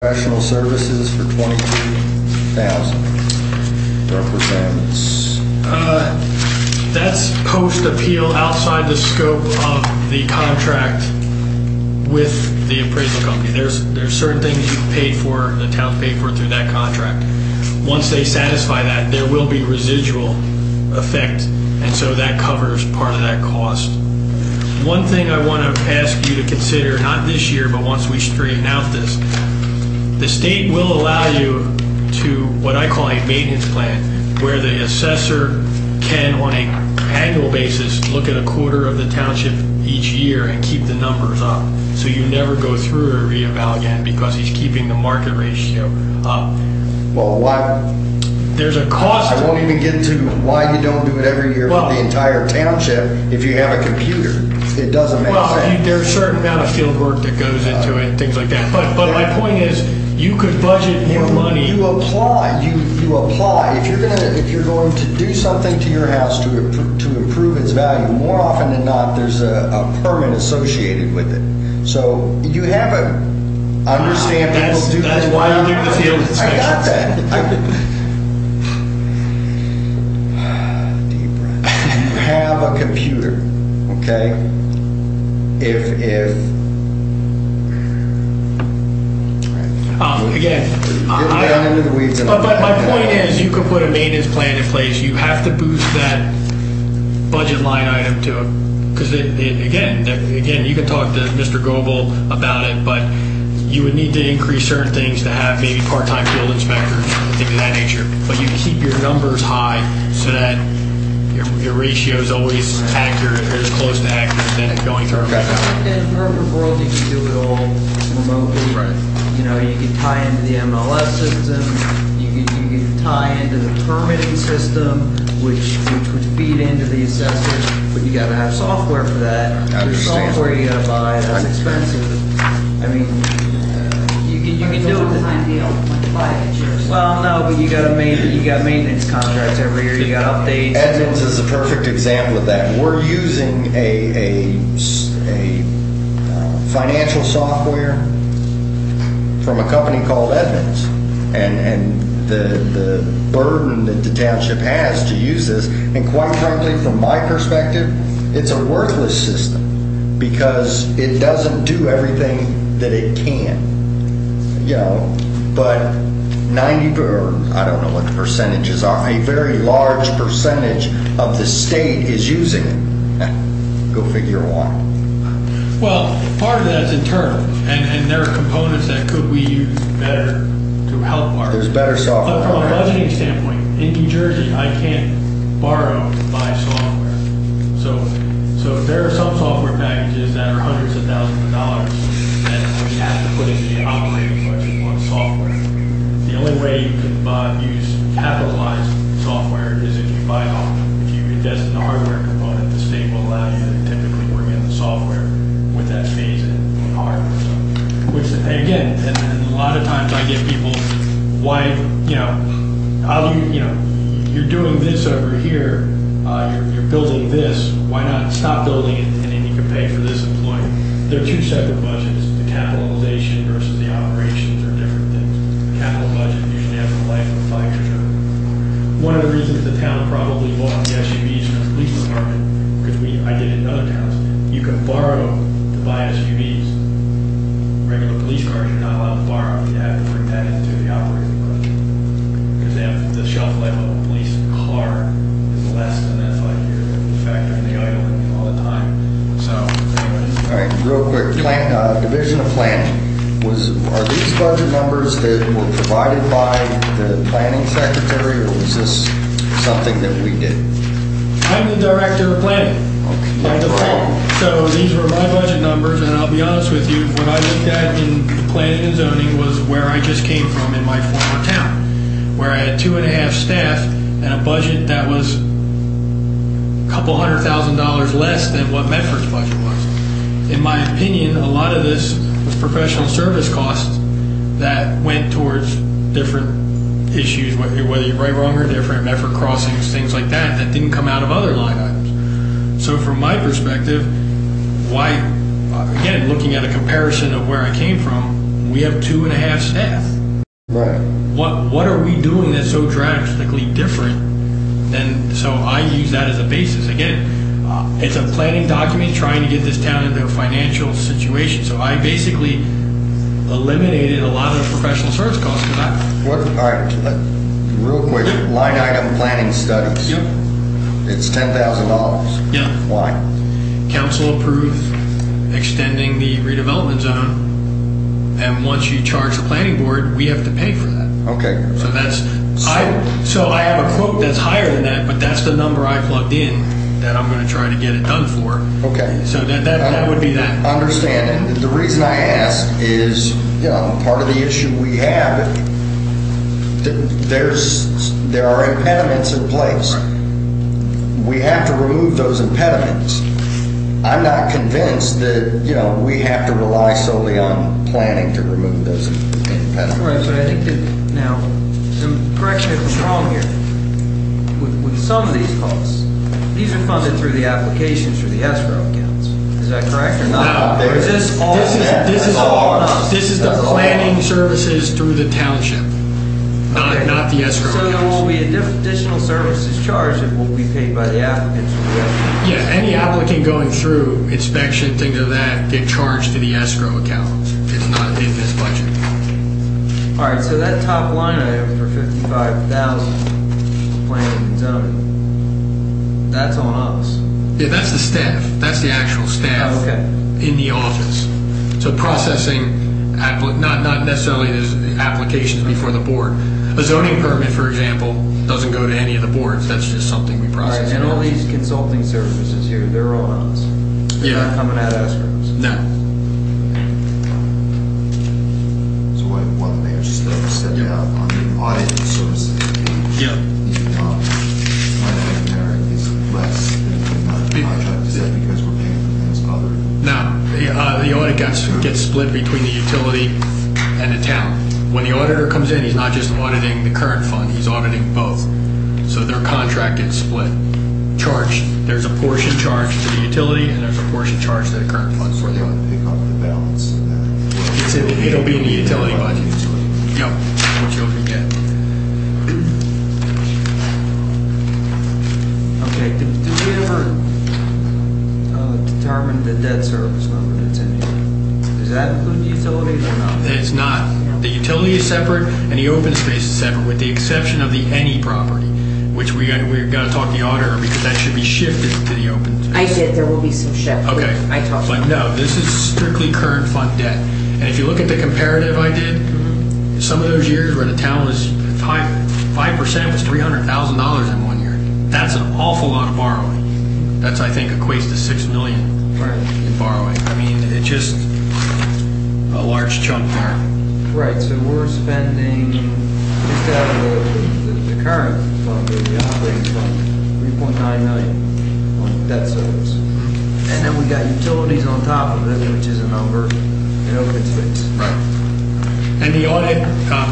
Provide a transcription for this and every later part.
Professional services for $22,000. Represents. That's post-appeal outside the scope of the contract with the appraisal company. There's certain things you paid for, the town paid for through that contract. Once they satisfy that, there will be residual effect, and so that covers part of that cost. One thing I want to ask you to consider, not this year, but once we straighten out this, the state will allow you to what I call a maintenance plan, where the assessor can, on an annual basis, look at a quarter of the township each year and keep the numbers up. So you never go through a reeval again because he's keeping the market ratio up. Well, why? There's a cost. I won't even get to why you don't do it every year for the entire township if you have a computer. It doesn't make sense. There's a certain amount of field work that goes into it and things like that. But my point is, you could budget more money. You apply. You apply. If you're going to do something to your house to improve its value, more often than not, there's a permit associated with it. So you have a understand people do. That's why you do the field inspection. I got that. Deep breath. You have a computer, okay? If again, down into the weeds. But my point is, you could put a maintenance plan in place. You have to boost that budget line item to it, because again, you can talk to Mr. Goebel about it, but you would need to increase certain things to have maybe part-time field inspectors and things of that nature. But you keep your numbers high so that your ratio is always accurate, or as close to accurate than going through. In a perfect world, you can do it all remotely. Right. You know, you could tie into the MLS system, you could tie into the permitting system, which would feed into the assessors, but you gotta have software for that. There's software you gotta buy, that's expensive. I mean, you can do it. One-time deal, like 5 years. Well, no, but you got maintenance contracts every year, you got updates. Edmonds is a perfect example of that. We're using a financial software from a company called Edmonds, and the burden that the township has to use this, and quite frankly, from my perspective, it's a worthless system because it doesn't do everything that it can, you know, but 90, or I don't know what the percentages are, a very large percentage of the state is using it. Go figure why. Well, part of that's internal, and there are components that could we use better to help our. There's better software. But from a budgeting standpoint, in New Jersey, I can't borrow to buy software. So there are some software packages that are hundreds of thousands of dollars that we have to put into the operating budget on software. The only way you can use capitalized software is if you buy it off. If you invest in the hardware component, the state will allow you to typically bring in the software with that phase in hardware. So, which, again, and a lot of times I get people, why, you're doing this over here, you're building this, why not stop building it and then you can pay for this employee? They're two separate budgets. The capitalization versus the operations are different things. The capital budget usually has a life of 5 years. One of the reasons the town probably bought the SUVs for the police department, because I did it in other towns, you can borrow to buy SUVs. Regular police cars you're not allowed to borrow. You have to bring that into the operating budget because they have the shelf life of a police car is less than that 5 years. You factor in the idling all the time. So anyway. All right, real quick. Division of Planning. Are these budget numbers that were provided by the planning secretary, or was this something that we did? I'm the director of planning. By default. So these were my budget numbers, and I'll be honest with you, what I looked at in the planning and zoning was where I just came from in my former town, where I had 2.5 staff and a budget that was a couple $100,000 less than what Medford's budget was. In my opinion, a lot of this was professional service costs that went towards different issues, whether you're right, wrong, or different, Medford crossings, things like that didn't come out of other line items. So from my perspective, why, again, looking at a comparison of where I came from, we have 2.5 staff. Right. What are we doing that's so drastically different than, so I use that as a basis. Again, it's a planning document trying to get this town into a financial situation. So I basically eliminated a lot of the professional service costs because What, all right, real quick, line item planning studies. Yep. It's $10,000. Yeah. Why? Council approved extending the redevelopment zone, and once you charge the planning board, we have to pay for that. Okay. So so I have a quote that's higher than that, but that's the number I plugged in that I'm going to try to get it done for. Okay. So that would be that. Understand, and the reason I ask is, part of the issue we have, there are impediments in place. We have to remove those impediments. I'm not convinced that, we have to rely solely on planning to remove those impediments. Right, but I think that now, and correct me if I'm wrong here, with some of these costs, these are funded through the applications through the escrow accounts. Is that correct or not? No. Or is this all? This is the planning services through the township, not the escrow So there will accounts. be additional services charged that will be paid by the applicants through the escrow. Yeah, any applicant going through inspection, things of that, get charged to the escrow account. It's not in this budget. All right, so that top line item for 55,000, planning and zoning, that's on us. Yeah, that's the staff. That's the actual staff Oh, okay. in the office. So processing, not necessarily the applications before the board. A zoning permit, for example, doesn't go to any of the boards. That's just something we All right, process. and all these consulting services here, they're on us. They're Yeah. not coming out of escrows. No. So what the mayor just said out on the audit services page. Yeah. The line item there is less than the contract. Is that because we're paying for things other? No. The audit gets split between the utility and the town. When the auditor comes in, he's not just auditing the current fund, he's auditing both. So their contract gets split. Charged. There's a portion charged to the utility and there's a portion charged to the current fund for the They're audit. going to pick up the balance of that. It'll be in the utility budget. Yep, what you'll get. Okay, did we ever determine the debt service number that's in here? Does that include utilities or not? It's not. The utility is separate and the open space is separate, with the exception of the any property, which we're got to talk to the auditor because that should be shifted to the open I space. did, there will be some shift. Okay. I talked to But no, this is strictly current fund debt. And if you look at the comparative I did, some of those years where the town was 5% was $300,000 in 1 year. That's an awful lot of borrowing. That's, I think, equates to $6 million in borrowing. I mean, it's just a large chunk there. Right, so we're spending, just out of the current fund, or the operating fund, 3.9 million on debt service. And then we got utilities on top of it, which is a number, and open space. Right. And the audit,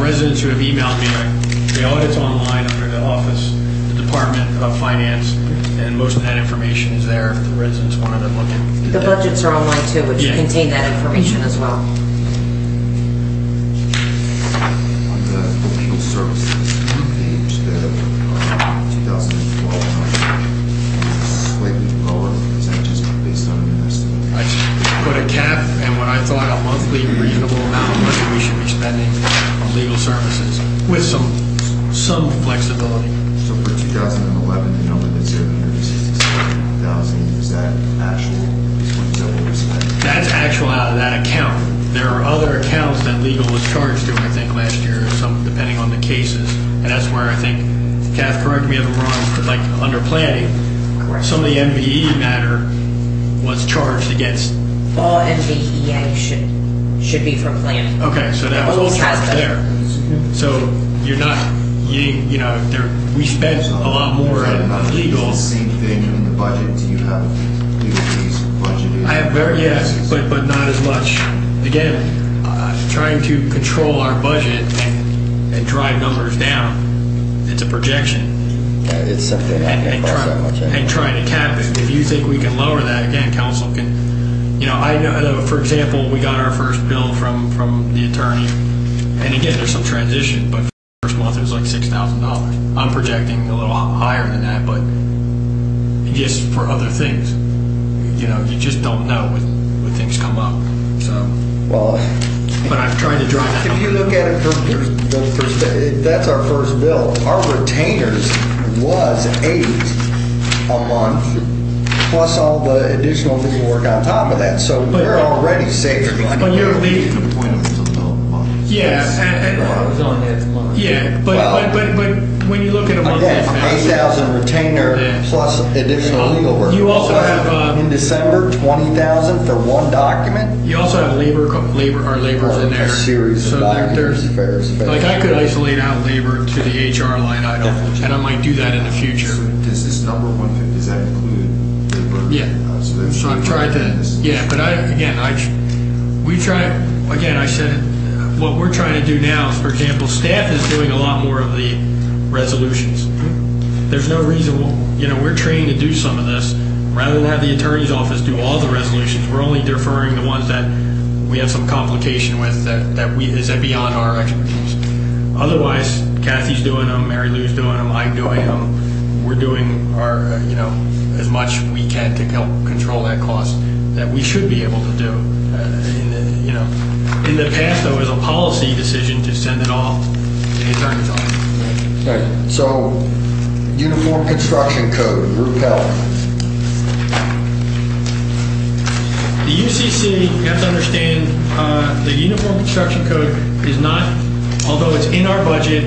residents who have emailed me, the audit's online under the office, the Department of Finance, and most of that information is there if the residents wanted to look at The budgets are online too, which Yeah. contain that information as well. On the legal services page, the 2012 number is slightly lower. Is that just based on an estimate? I put a cap and what I thought a monthly reasonable amount of money we should be spending on legal services with some flexibility. So for 2011, the number that's there, 167,000, is that actual? Is that what we're spending? That's actual out of that account. There are other accounts that legal was charged to, I think, last year, some depending on the cases. And that's where I think, Kath, correct me if I'm wrong, but like under planning, some of the MVE matter was charged against. All MVEA should be from planning. Okay, so that was all Always has charged been. there. So you're not, we spent a lot more Is that on not legal. the same thing in the budget? Do you have legal fees budgeted? I have but not as much. Again, trying to control our budget and drive numbers down, it's a projection. It's simply not going to cost that much anyway. And trying to cap it. If you think we can lower that, again, council can, I know, for example, we got our first bill from the attorney, and again, there's some transition, but first month it was like $6,000. I'm projecting a little higher than that, but just for other things, you just don't know when things come up. So, Well, but I've tried to drive that if you number. look at it from the perspective, that's our first bill. Our retainers was 8 a month, plus all the additional legal work on top of that. So we're already saving money. But you're The leaving. point of it's a middle of the month. Yeah, It was only half a month. yeah, Well, but when you look at a monthly Again, fee, 8,000 retainer Yeah. plus additional legal work. You also have, in December, 20,000 for one document. you also have laborers in there. A series of So documents, there's, fair. like I could isolate out labor to the HR line item, and I might do that in the future. So does this number 150, does that include labor? Yeah. That's So I've tried to, yeah, but I said, what we're trying to do now is, for example, staff is doing a lot more of the resolutions. There's no reason, we're trained to do some of this. Rather than have the attorney's office do all the resolutions, we're only deferring the ones that we have some complication with that is beyond our expertise. Otherwise, Kathy's doing them, Mary Lou's doing them, I'm doing them. We're doing our, as much we can to help control that cost that we should be able to do. In the past, though, it was a policy decision to send it all to the attorney's office. Right. So, Uniform Construction Code, group health. The UCC, you have to understand, the Uniform Construction Code is not, although it's in our budget,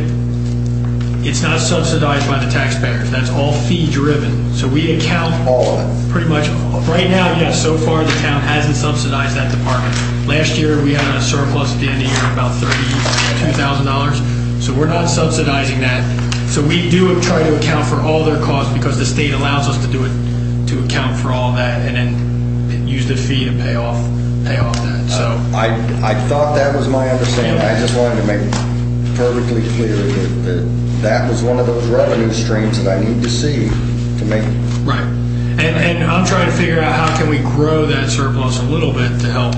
it's not subsidized by the taxpayers. That's all fee-driven. So we account All of it. pretty much, right now, yes, so far the town hasn't subsidized that department. Last year, we had a surplus at the end of the year of about $32,000. So we're not subsidizing that. So we do try to account for all their costs because the state allows us to do it, to account for all that and then use the fee to pay off that. So I thought that was my understanding. I just wanted to make perfectly clear that was one of those revenue streams that I need to see to make. right, and I'm trying to figure out how can we grow that surplus a little bit to help,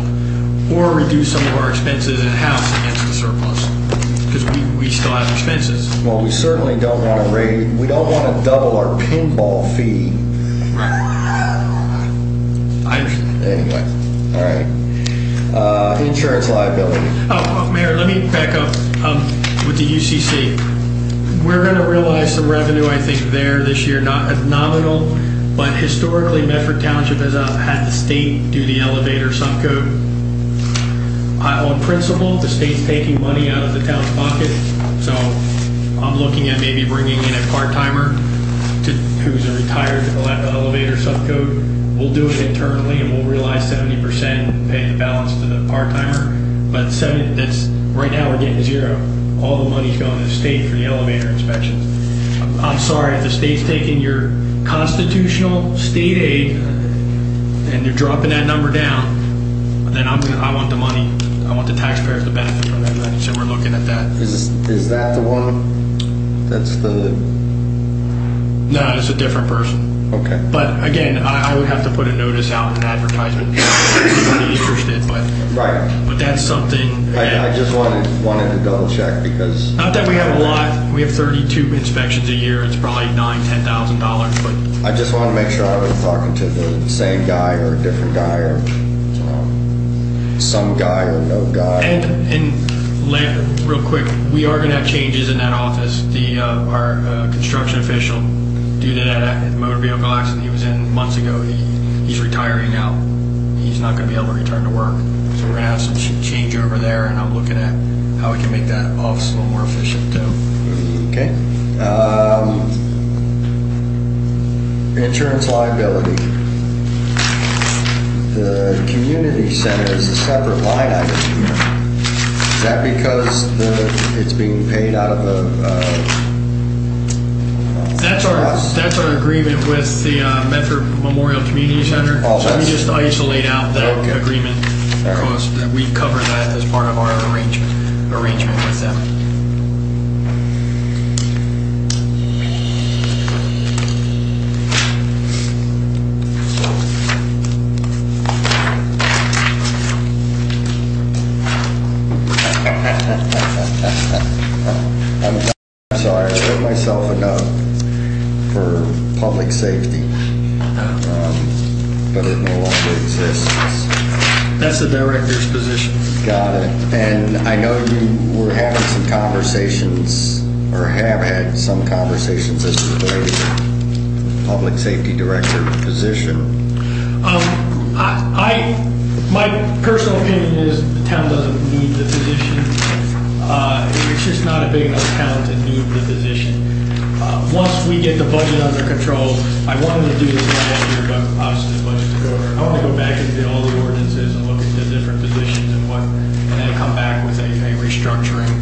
or reduce some of our expenses in house against the surplus because we still have expenses. Well, we certainly don't want to we don't want to double our pinball fee. Right. I understand. Anyway, all right. Insurance liability. Oh, Mayor, let me back up with the UCC. We're going to realize some revenue, I think, there this year, not nominal, but historically, Medford Township has had the state do the elevator subcode. On principle, the state's taking money out of the town's pocket, so I'm looking at maybe bringing in a part-timer who's a retired elevator subcode. We'll do it internally, and we'll realize 70% and pay the balance to the part-timer. But right now we're getting zero. All the money's going to the state for the elevator inspections. I'm sorry, if the state's taking your constitutional state aid and they're dropping that number down, then I want the money. I want the taxpayers to benefit from that money. So we're looking at that. Is that the one? That's the. No, it's a different person. Okay. But again, I would have to put a notice out in an advertisement if anybody interested. But that's something. I just wanted to double check because. Not that we have a lot. We have 32 inspections a year. It's probably $9,000-$10,000. But I just wanted to make sure I was talking to the same guy or a different guy or some guy or no guy. And real quick, we are going to have changes in that office. Our construction official, due to that motor vehicle accident he was in months ago, he's retiring out. He's not going to be able to return to work. So we're going to have some change over there, and I'm looking at how we can make that office a little more efficient too. Okay. Insurance liability. The community center is a separate line item here. Is that because it's being paid out of a That's our agreement with the Medford Memorial Community Center. Oh, So we just isolate out that Okay. agreement All right. cost, that we cover that as part of our arrangement with them. I'm sorry, I wrote myself a note for public safety, but it no longer exists. That's the director's position. Got it. And I know you were having some conversations, or have had some conversations as it related to public safety director position. My personal opinion is the town doesn't need the position. It's just not a big enough town to need the position. Once we get the budget under control, I wanted to do this last year, but obviously the budget took over. I want to go back into all the ordinances and look at the different positions and then come back with a restructuring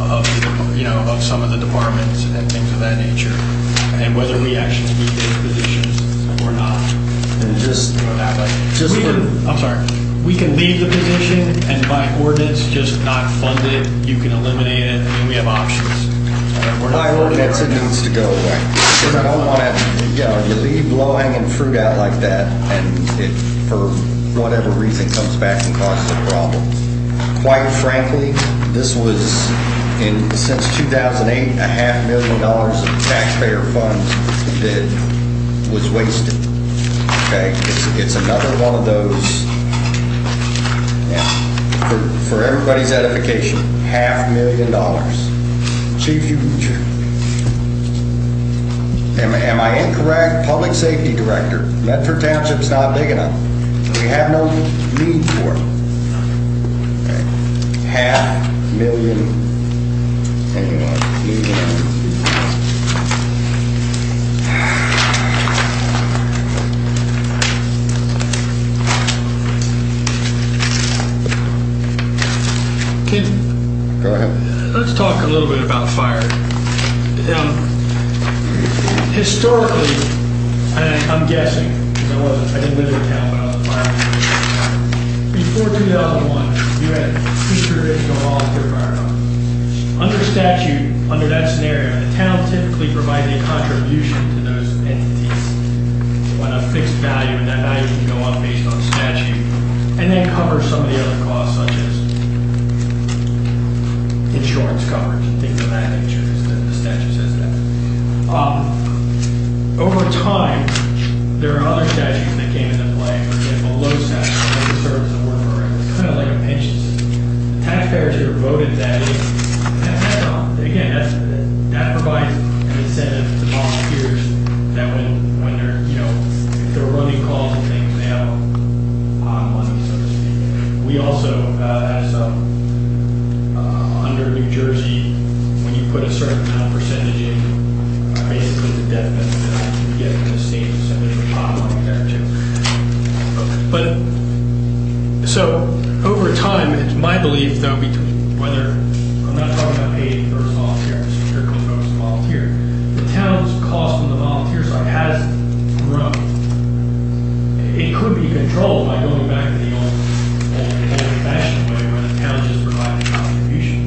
of of some of the departments and things of that nature, and whether we actually need those positions or not. And just I'm sorry. We can leave the position and by ordinance just not fund it. You can eliminate it. I mean, we have options. by ordinance, it needs to go away. Because I don't want to, you leave low-hanging fruit out like that, and it, for whatever reason, comes back and causes a problem. Quite frankly, this was, since 2008, $500,000 of taxpayer funds that was wasted. Okay, it's another one of those. Yeah, for everybody's edification, $500,000. Chief, am I incorrect? Public Safety Director, Medford Township's not big enough. We have no need for it. Okay. $500,000. Anyway, moving on. Go ahead. Let's talk a little bit about fire. Historically, I'm guessing, because I didn't live in town, but I was a fireman. Before 2001, you had two traditional volunteer fire companies. Under statute, under that scenario, the town typically provides a contribution to those entities on a fixed value, and that value can go up based on statute, and then cover some of the other costs, such as insurance coverage and things of that nature, as the statute says that. Over time, there are other statutes that came into play. For example, LoSAP, Local Service Award Program, it's kind of like a pension system. The taxpayers here voted that in. That provides an incentive to volunteers that when they're, if they're running calls and things, they have money, so to speak. We also, as under New Jersey, when you put a certain amount percentage in, basically the death benefit you get from the state, so there's a pot of money there too. But so over time, it's my belief though, between whether I'm not talking about paid versus volunteer, I'm strictly focused on volunteer. The town's cost on the volunteer side has grown. It could be controlled by going back to the old-fashioned way, where the town just provides a contribution.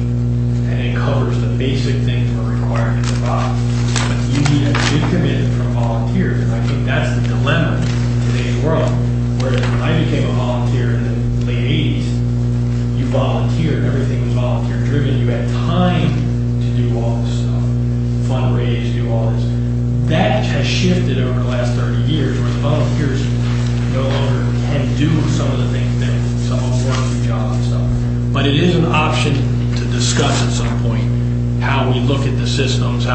Covers the basic things we're required to provide. But you need a big commitment from volunteers, and I think that's the dilemma in today's world. Whereas when I became a volunteer in the late 80s, you volunteered, everything was volunteer driven, you had time to do all this stuff, fundraise, do all this. That has shifted over the last 30 years, where the volunteers no longer can do some of the things that some of them work through jobs and stuff. But it is an option to discuss at some point how we look at the systems,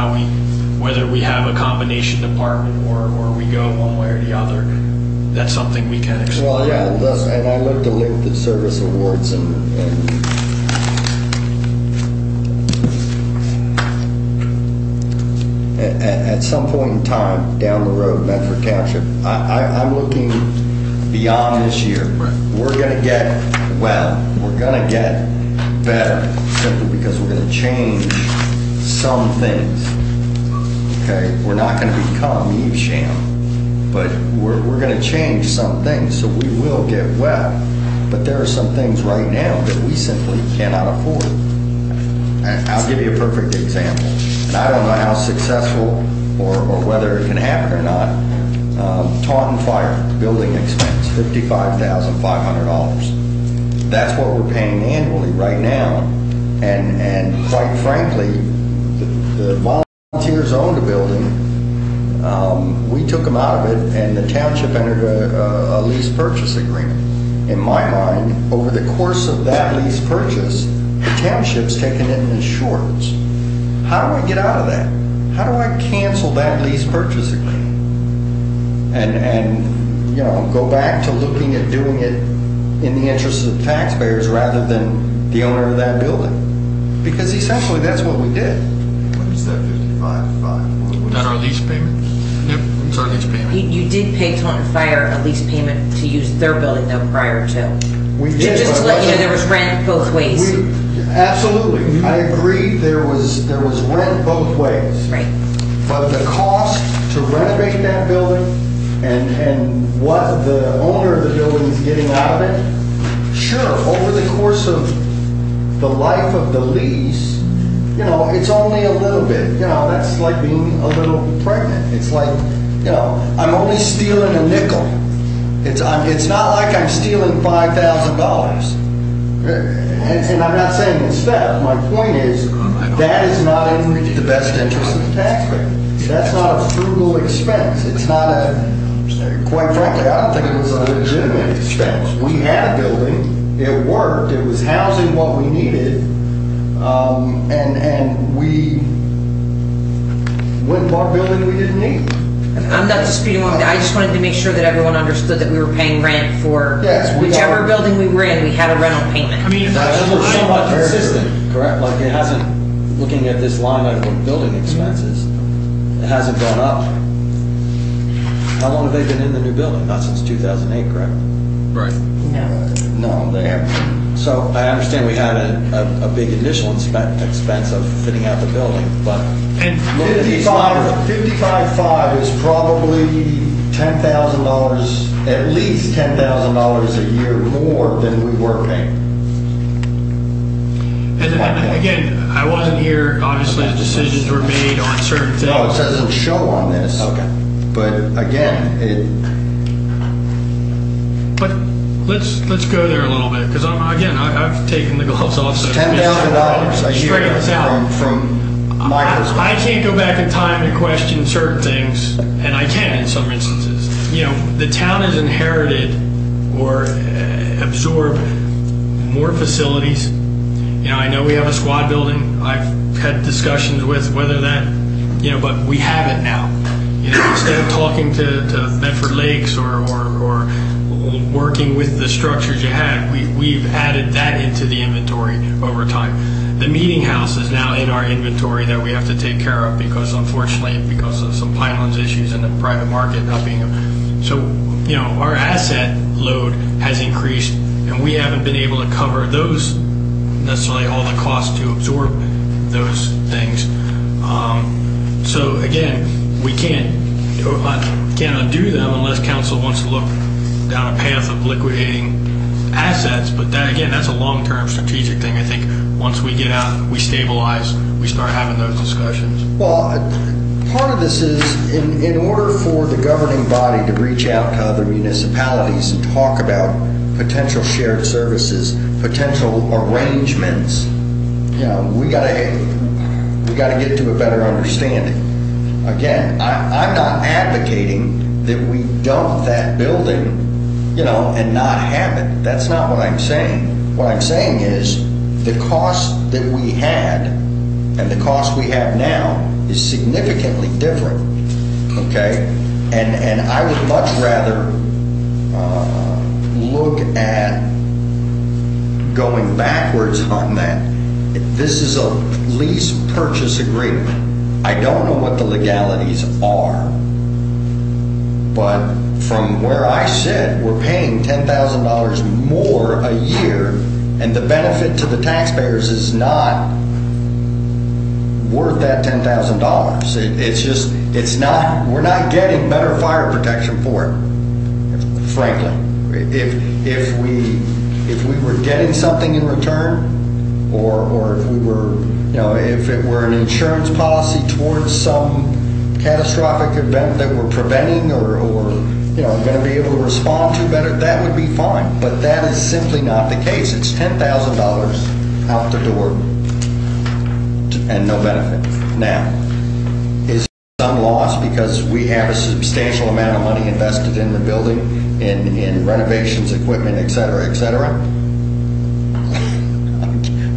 whether we have a combination department or we go one way or the other. That's something we can explore. Well, yeah, and I looked at limited service awards and at some point in time down the road, Medford Township, I'm looking beyond this year. Right. We're going to get we're going to get better simply because we're going to change some things. Okay, we're not going to become Evesham, but we're going to change some things, so we will get well. But there are some things right now that we simply cannot afford. And I'll give you a perfect example, and I don't know how successful or whether it can happen or not. Taunton Fire building expense, $55,500. That's what we're paying annually right now And quite frankly, the volunteers owned a building. We took them out of it, and the township entered a lease purchase agreement. In my mind, over the course of that lease purchase, the township's taken it in insurance. How do I get out of that? How do I cancel that lease purchase agreement? And you know, go back to looking at doing it in the interests of taxpayers rather than the owner of that building? Because essentially that's what we did. What is that 55.5? Is that our lease payment? Yep, it's our lease payment. You did pay Taunton Fire a lease payment to use their building though prior to. We did, Just to but let you know, it there was rent both ways. Absolutely. I agree there was rent both ways. Right. But the cost to renovate that building and what the owner of the building is getting out of it, sure, over the course of the life of the lease, you know, it's only a little bit. You know, that's like being a little pregnant. It's like, you know, I'm only stealing a nickel. It's not like I'm stealing $5,000. And I'm not saying it's theft. My point is, that is not in the best interest of the taxpayer. That's not a frugal expense. It's not quite frankly, I don't think it was a legitimate expense. We had a building, it worked, it was housing what we needed, and we went and bought a building we didn't need. I'm not disputing one, I just wanted to make sure that everyone understood that we were paying rent for whichever building we were in, we had a rental payment. I mean, That's somewhat consistent, correct? Like it hasn't, looking at this line item of building expenses, it hasn't gone up. How long have they been in the new building? Not since 2008, correct? right. No, they haven't. So I understand we had a big initial expense of fitting out the building, but And looking at these numbers, 55.5 is probably $10,000, at least $10,000 a year more than we were paying. And again, I wasn't here, obviously the decisions were made on certain things. No, it doesn't show on this. Okay. But again, But let's go there a little bit, because I've taken the gloves off. So $10,000 a Straighten year this out. from my perspective. I can't go back in time and question certain things, and I can in some instances. You know, the town has inherited or absorbed more facilities. You know, I know we have a squad building. I've had discussions with whether that, you know, but we have it now. You know, instead of talking to Medford Lakes or working with the structures you had, we've added that into the inventory over time. The meeting house is now in our inventory that we have to take care of because, unfortunately, because of some Pinelands issues in the private market not being. So, you know, our asset load has increased, and we haven't been able to cover those necessarily all the costs to absorb those things. So again, we can't undo them unless council wants to look down a path of liquidating assets. But that again, that's a long-term strategic thing. I think once we get out, we stabilize, we start having those discussions. Well, part of this is in order for the governing body to reach out to other municipalities and talk about potential shared services, potential arrangements, you know, we got to get to a better understanding. Again, I'm not advocating that we dump that building, you know, and not have it. That's not what I'm saying. What I'm saying is the cost that we had and the cost we have now is significantly different. Okay, and I would much rather look at going backwards on that. This is a lease purchase agreement. I don't know what the legalities are, but from where I sit, we're paying $10,000 more a year, and the benefit to the taxpayers is not worth that $10,000. It's not, we're not getting better fire protection for it, frankly. If we were getting something in return, or if we were, you know, if it were an insurance policy towards some catastrophic event that we're preventing or you know, going to be able to respond to better, that would be fine. But that is simply not the case. It's $10,000 out the door and no benefit. Now, is some loss because we have a substantial amount of money invested in the building, in renovations, equipment, et cetera, et cetera?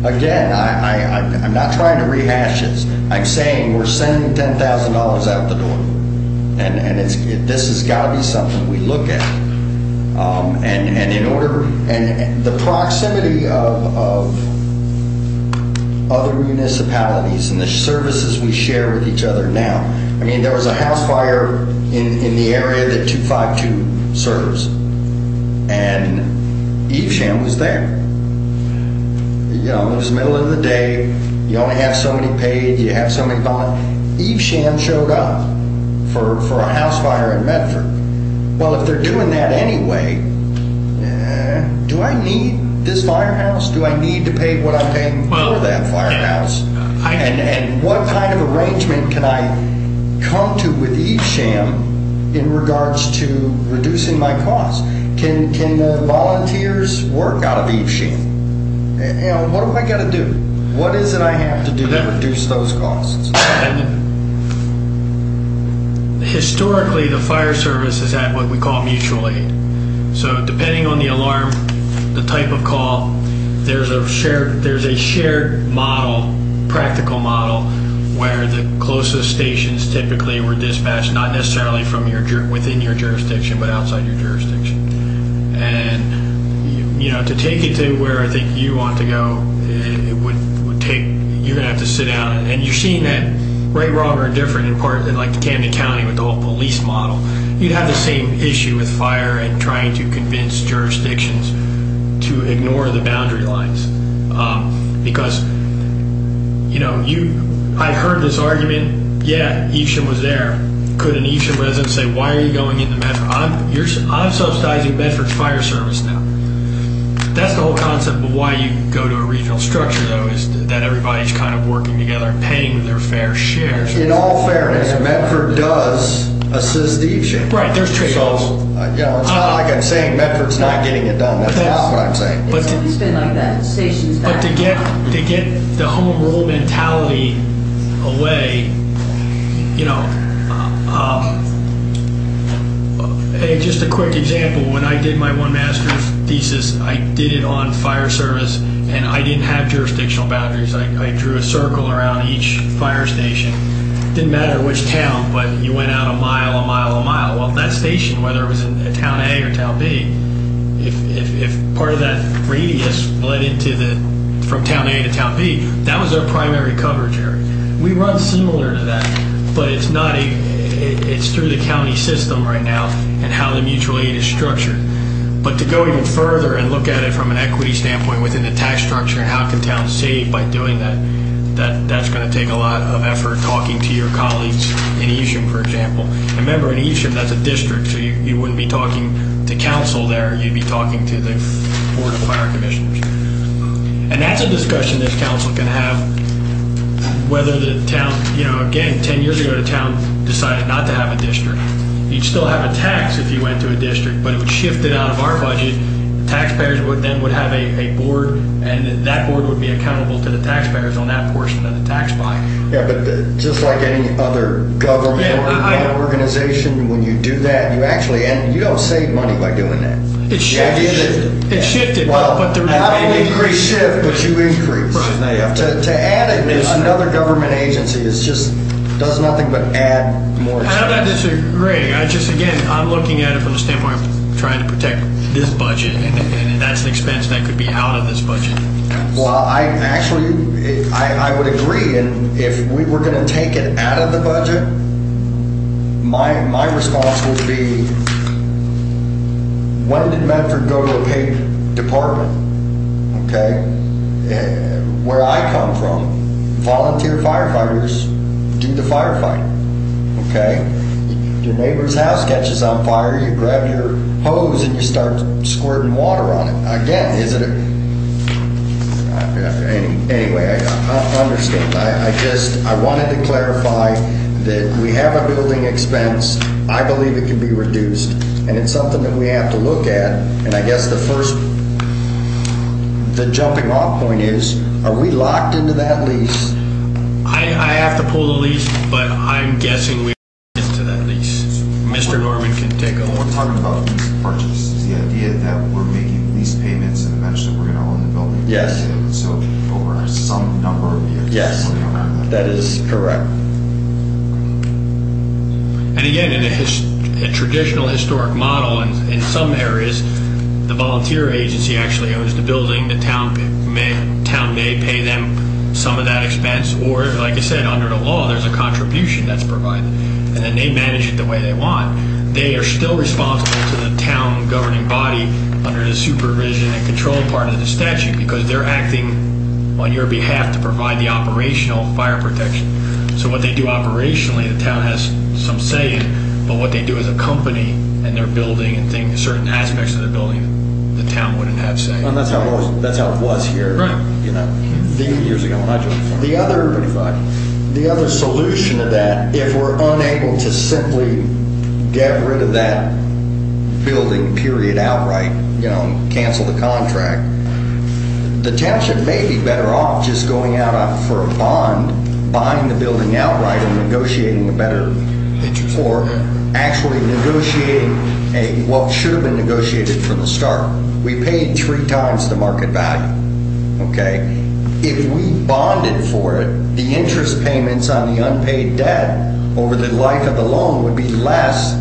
Again, I'm not trying to rehash this. I'm saying we're sending $10,000 out the door. And this has got to be something we look at. And in order, and the proximity of other municipalities and the services we share with each other now. I mean, there was a house fire in the area that 252 serves, and Evesham was there. You know, it was the middle of the day, you only have so many paid, you have so many volunteers. Evesham showed up for a house fire in Medford. Well, if they're doing that anyway, do I need this firehouse? Do I need to pay what I'm paying for that firehouse? And what kind of arrangement can I come to with Evesham in regards to reducing my costs? Can the volunteers work out of Evesham? You know, what do I got to do? What is it I have to do to reduce those costs? Historically, the fire service has had what we call mutual aid. So depending on the alarm, the type of call, there's a shared model, practical model, where the closest stations typically were dispatched, not necessarily from within your jurisdiction, but outside your jurisdiction. And you know, to take it to where I think you want to go, it would take, you're going to have to sit down, and you're seeing that right, wrong, or indifferent in part in like Camden County with the whole police model. You'd have the same issue with fire and trying to convince jurisdictions to ignore the boundary lines. Because, you know, I heard this argument, yeah, Evesham was there. Could an Evesham resident say, why are you going into Medford? I'm subsidizing Medford's fire service now. That's the whole concept of why you go to a regional structure, though, is that everybody's kind of working together and paying their fair share. In all fairness, Medford does assist Evesham. Right, there's trade-offs. So, you know, it's not like I'm saying Medford's not getting it done. That's not what I'm saying. It's always been like that, stations back. But to get the home rule mentality away, you know, just a quick example, when I did my one master's thesis, I did it on fire service, and I didn't have jurisdictional boundaries. I drew a circle around each fire station. Didn't matter which town, but you went out a mile. Well, that station, whether it was in town A or town B, if part of that radius led into from town A to town B, that was our primary coverage area. We run similar to that, but it's not it's through the county system right now and how the mutual aid is structured. But to go even further and look at it from an equity standpoint within the tax structure and how can towns save by doing that's going to take a lot of effort, talking to your colleagues in Evesham, for example. And remember, in Evesham, that's a district, so you wouldn't be talking to council there, you'd be talking to the Board of Fire Commissioners. And that's a discussion this council can have, whether the town, you know, again, 10 years ago, the town decided not to have a district. You'd still have a tax if you went to a district, but it would shift it out of our budget. Taxpayers would have a board, and that board would be accountable to the taxpayers on that portion of the tax buy. Yeah, but just like any other government organization, when you do that, you actually you don't save money by doing that. It shifted. Well, but the not only increase shift, but you increase. Right. To add another government agency does nothing but add more. And I'm not disagreeing. I'm looking at it from the standpoint of trying to protect this budget, and that's an expense that could be out of this budget. Well, I would agree, and if we were going to take it out of the budget, my response would be, when did Medford go to a paid department? Okay, where I come from, volunteer firefighters do the firefighting. Okay, your neighbor's house catches on fire, you grab your hose and you start squirting water on it. Again, is it anyway, I understand. I wanted to clarify that we have a building expense. I believe it can be reduced, and it's something that we have to look at. And I guess the jumping off point is, are we locked into that lease I have to pull the lease, but I'm guessing we into that lease. Mr. Norman can take a When look. we're talking about lease purchase, is the idea that we're making lease payments and eventually we're going to own the building? Yes. So over some number of years? Yes, we're gonna own that is correct. And again, in a traditional historic model, in some areas, the volunteer agency actually owns the building. The town may pay them some of that expense, or like I said, under the law, there's a contribution that's provided, and then they manage it the way they want. They are still responsible to the town governing body under the supervision and control part of the statute, because they're acting on your behalf to provide the operational fire protection. So what they do operationally, the town has some say in, but what they do as a company and their building and things, certain aspects of the building, the town wouldn't have say. And that's how it was here, Right. you know, years ago when I joined. The other solution to that, if we're unable to simply get rid of that building, period, outright, cancel the contract, the township may be better off just going out for a bond, buying the building outright and negotiating a better, or actually negotiating what should have been negotiated from the start. We paid 3 times the market value, okay? If we bonded for it, the interest payments on the unpaid debt over the life of the loan would be less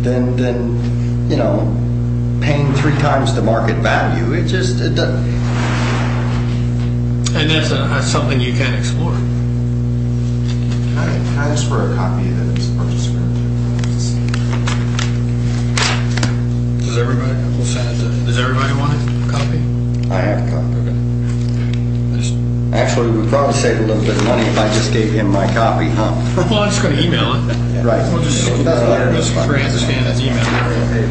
than paying 3 times the market value. It doesn't. And that's something you can explore. Can I ask for a copy of that lease purchase agreement? Does everybody want a copy? I have a copy. Okay. Actually, we'd probably save a little bit of money if I just gave him my copy, huh? Well, I'm just going to email it. Right. We'll just grant the scan and email it.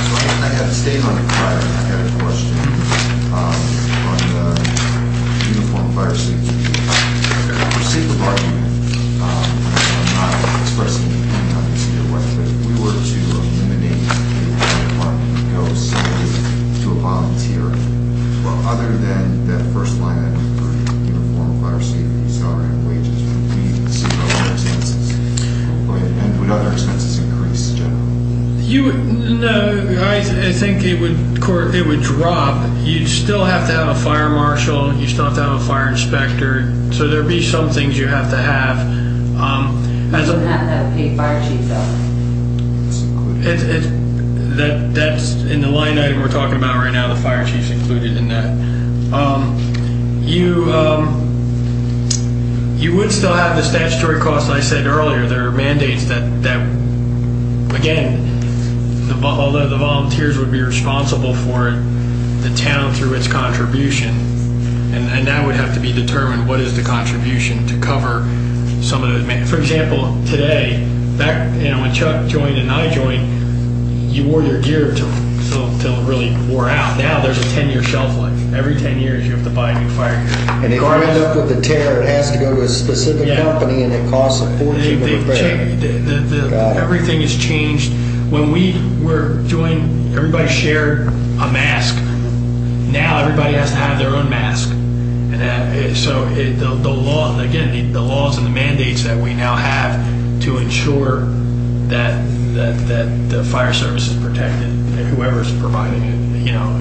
So I had staying on the fire. I had a question on the uniform fire safety. For sake of argument, I'm not expressing an opinion on this either way, but if we were to eliminate the fire department and go solely to a volunteer, well, other than that first line item for uniform fire safety, salary and wages, would we see other expenses? And would other expenses increase generally? I think it would drop. You'd still have to have a fire marshal. You still have to have a fire inspector. So there'd be some things you have to have. You don't have to have a paid fire chief though. It's included. That's in the line item we're talking about right now. The fire chief's included in that. You would still have the statutory costs. I said earlier, there are mandates that again, although the volunteers would be responsible for it, the town through its contribution, and that would have to be determined. What is the contribution to cover some of the? For example, today, back when Chuck joined and I joined, you wore your gear till it really wore out. Now there's a 10-year shelf life. Every 10 years you have to buy new fire gear. And if you end up with a tear, it has to go to a specific company, and it costs a fortune to repair. Everything has changed. When we were doing, everybody shared a mask. Now everybody has to have their own mask. And the law, again, the laws and the mandates that we now have to ensure that the fire service is protected, and whoever's providing it,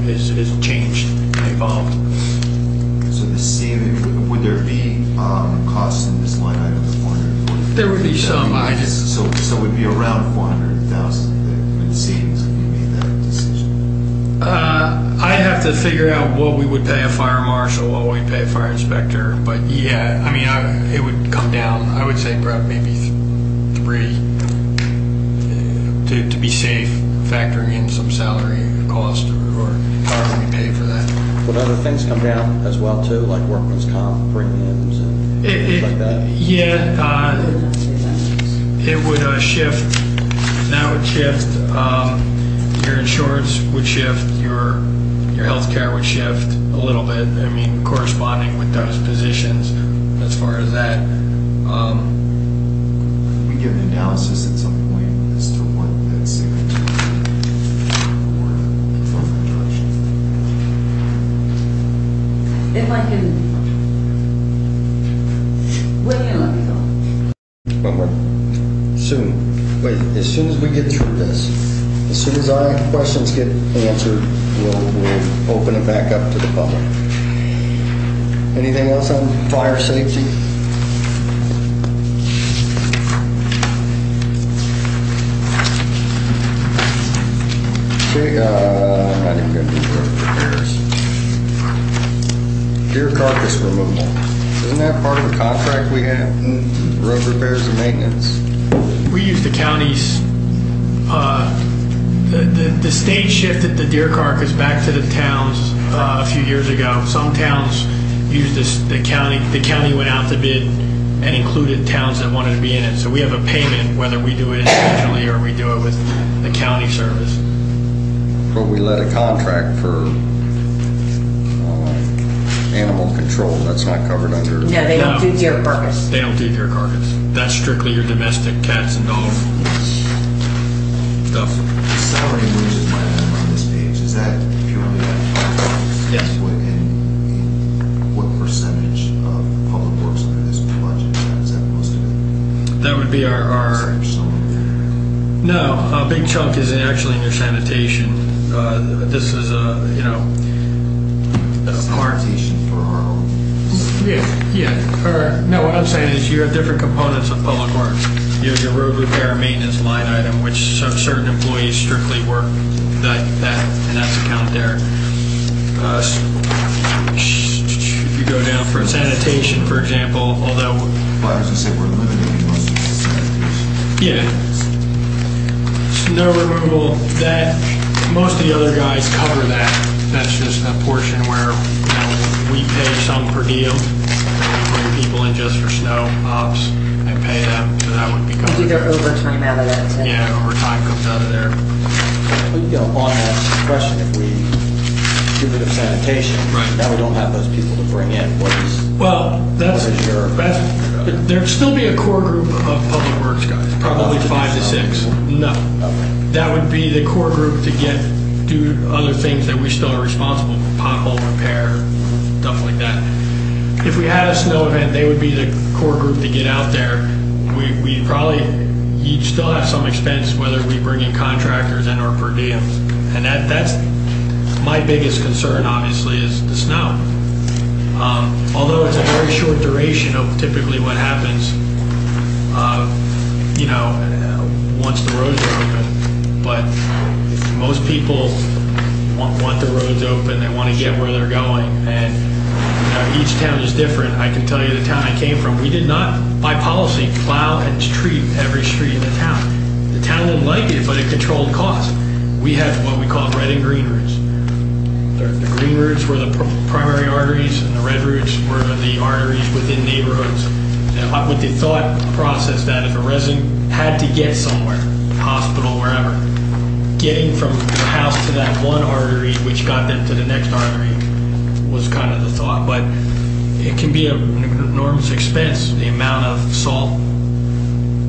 is changed and evolved. So the same, would there be costs in this line item of 440? There would be some. So it would be around 400,000 that savings if we made that decision. I'd have to figure out what we would pay a fire marshal, what we pay a fire inspector, but yeah, it would come down. I would say probably maybe 3 to be safe, factoring in some salary cost or however we pay for that. Would other things come down as well too, like workman's comp premiums and things like that? Yeah, it would shift. That would shift. Your insurance would shift. Your health care would shift a little bit. Corresponding with those positions as far as that. We give an analysis at some point as to what that savings would be from that direction. If I can soon. Wait, as soon as we get through this, as soon as our questions get answered, we'll open it back up to the public. Anything else on fire safety? Okay, I'm not even going to do road repairs. Deer carcass removal. Isn't that part of the contract we have? Road repairs and maintenance? We use the county's, the state shifted the deer carcass back to the towns a few years ago. Some towns used this, the county went out to bid and included towns that wanted to be in it. So we have a payment whether we do it individually or we do it with the county service. But we let a contract for animal control. That's not covered under... No, they don't do deer carcass. They don't do deer carcass. That's strictly your domestic cats and dogs stuff. The salary and wages line item on this page, is that purely that? Yes. And what percentage of public works under this budget is that most of it? That would be our no, a big chunk is actually in your sanitation. This is part. Sanitation for our own. Yeah. Or no, what I'm saying is you have different components of public works. You have your road repair and maintenance line item, which certain employees strictly work that and that's accounted there. If you go down for sanitation, for example, although. Well, I was going to say we're eliminating most of the sanitation. Yeah. Snow removal, that most of the other guys cover that. That's just a portion where we pay some per diem. We bring people in just for snow ops and pay them, so that would be covered. Do their overtime out of that too. Yeah, overtime comes out of there. On that question, if we get rid of sanitation, Right. now we don't have those people to bring in. Well, there'd still be a core group of public works guys, probably 5 to 6. No. Okay. That would be the core group to do other things that we still are responsible for, pothole repair, stuff like that. If we had a snow event, they would be the core group to get out there. We'd probably, you'd still have some expense whether we bring in contractors and or per diem. And that's my biggest concern, obviously, is the snow. Although it's a very short duration of typically what happens, once the roads are open. But most people want the roads open, they want to get where they're going, and each town is different. I can tell you the town I came from, we did not, by policy, plow and treat every street in the town. The town didn't like it, but it controlled costs. We had what we call red and green routes. The green routes were the primary arteries, and the red routes were the arteries within neighborhoods. And with the thought process that if a resident had to get somewhere, hospital, wherever, getting from their house to that one artery, which got them to the next artery, was kind of the thought. But it can be an enormous expense, the amount of salt,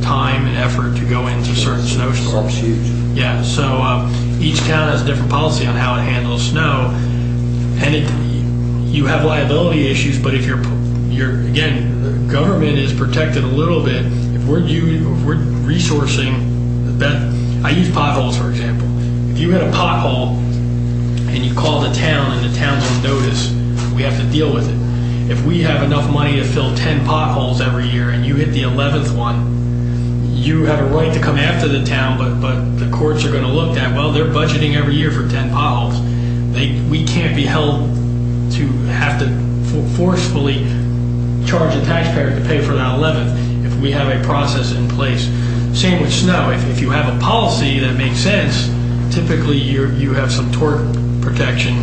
time, and effort to go into certain snowstorms. Salt's huge. Yeah, so each town has a different policy on how it handles snow, and you have liability issues. But if you're again, the government is protected a little bit. If we're resourcing that, I use potholes for example. If you hit a pothole and you call the town and the town's on notice, we have to deal with it. If we have enough money to fill 10 potholes every year and you hit the 11th one, you have a right to come after the town, but the courts are going to look at, well, they're budgeting every year for 10 potholes. We can't be held to have to forcefully charge the taxpayer to pay for that 11th if we have a process in place. Same with snow. If you have a policy that makes sense, typically you have some tort protection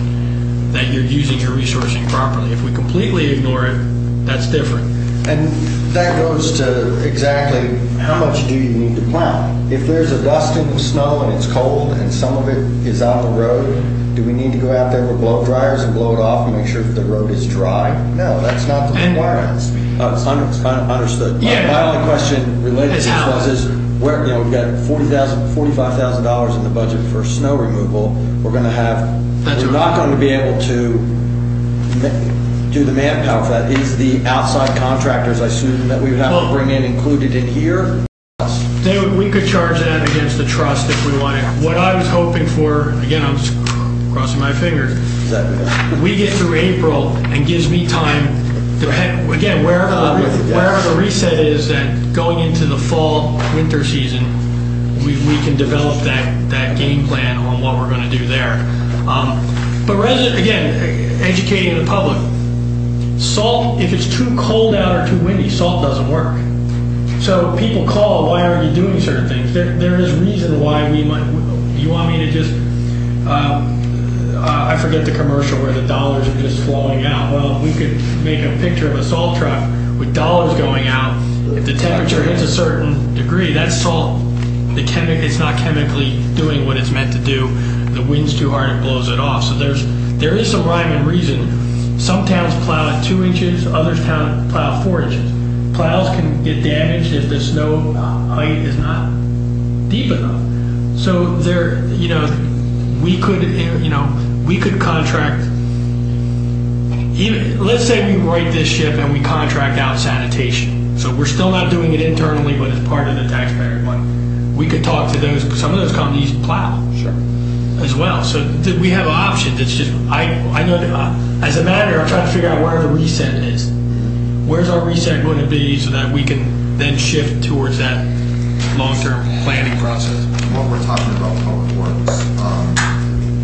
that you're using your resourcing properly. If we completely ignore it, that's different. And that goes to exactly how much do you need to plow? If there's a dusting of snow and it's cold and some of it is on the road, do we need to go out there with blow dryers and blow it off and make sure that the road is dry? No, that's not the requirement. Understood. Yeah. My only question related to this is where we've got $45,000 in the budget for snow removal. We're not going to be able to do the manpower for that? Is the outside contractors, I assume, that we would have to bring in included in here? We could charge that against the trust if we wanted. What I was hoping for, again, I'm just crossing my fingers, Is that, we get through April and gives me time, again, wherever the reset is, that going into the fall, winter season, we can develop that game plan on what we're going to do there. But again, educating the public. Salt, if it's too cold out or too windy, salt doesn't work. So people call, why aren't you doing certain things? There is reason why we might, you want me to just, I forget the commercial where the dollars are just flowing out. Well, we could make a picture of a salt truck with dollars going out. If the temperature hits a certain degree, that salt, it's not chemically doing what it's meant to do. The wind's too hard, it blows it off. So there is some rhyme and reason. Some towns plow at 2 inches, others plow 4 inches. Plows can get damaged if the snow height is not deep enough. So we could contract, even, let's say we write this ship and we contract out sanitation. So we're still not doing it internally, but it's part of the taxpayer money. We could talk to some of those companies plow. Sure. As well. So we have options. It's just, I know that, as a manager, I'm trying to figure out where the reset is. Where's our reset going to be so that we can then shift towards that long-term planning process? What we're talking about public works,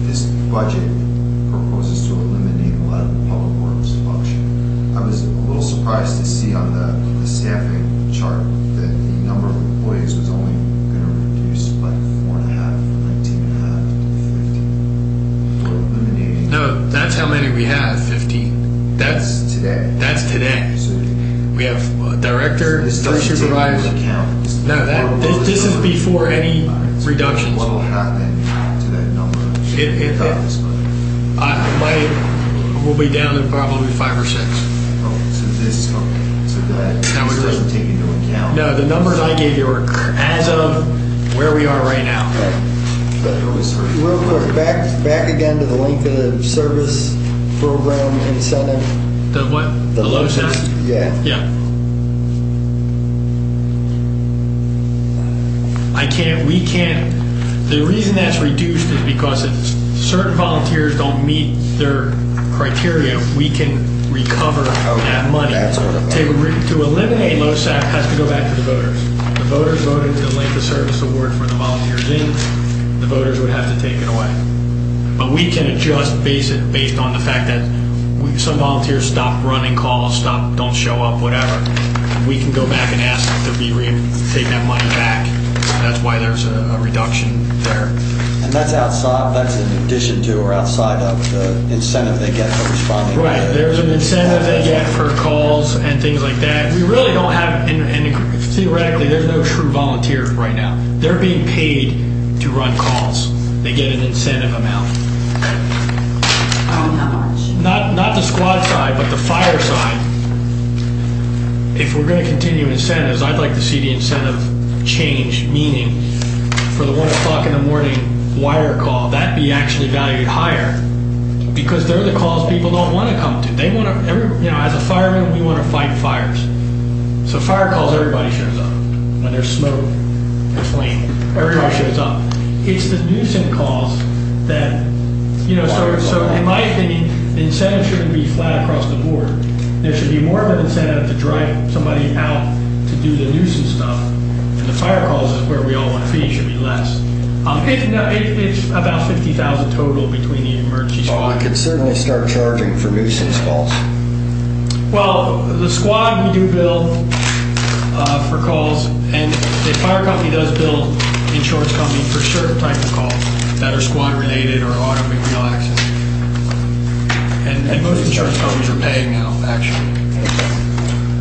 this budget proposes to eliminate a lot of the public works function. I was a little surprised to see on the staffing chart that the number of employees was only going to reduce by 4.5, from 19.5 to 15. We're eliminating. No, that's how many we have, 15. That's today. That's today. So we have a director, this 3 doesn't take supervisors. into account. No, this is before any reductions. What will happen to that number? without this budget? We'll be down to probably 5 or 6. So that would doesn't take into account. No, the numbers I gave you are as of where we are right now. Real quick, back again to the length of service program incentive. The what? The low set? Yeah. Yeah. We can't, the reason that's reduced is because if certain volunteers don't meet their criteria, we can recover that money. That's what it was. To eliminate LoSAP has to go back to the voters. The voters voted to length of service award for the volunteers in. The voters would have to take it away. But we can adjust based on the fact that some volunteers stop running calls, don't show up, whatever. We can go back and ask to take that money back. That's why there's a reduction there. And that's outside, that's in addition to or outside of the incentive they get for responding. Right, there's an incentive they get for calls and things like that. We really don't have, and theoretically, there's no true volunteers right now. They're being paid to run calls. They get an incentive amount. How much? Not the squad side, but the fire side. If we're going to continue incentives, I'd like to see the incentive change, meaning for the 1 o'clock in the morning wire call, that be actually valued higher, because they're the calls people don't want to come to. They want to, as a fireman, we want to fight fires. So fire calls, everybody shows up. When there's smoke and flame, everybody shows up. It's the nuisance calls that, so in my opinion, the incentive shouldn't be flat across the board. There should be more of an incentive to drive somebody out to do the nuisance stuff. And the fire calls is where we all want to be, should be less. It's about 50,000 total between the emergency squad. Well, we could certainly start charging for nuisance calls. Well, the squad, we do bill for calls, and the fire company does bill insurance company for certain type of calls that are squad related or automobile accidents. And most insurance companies are paying now, actually.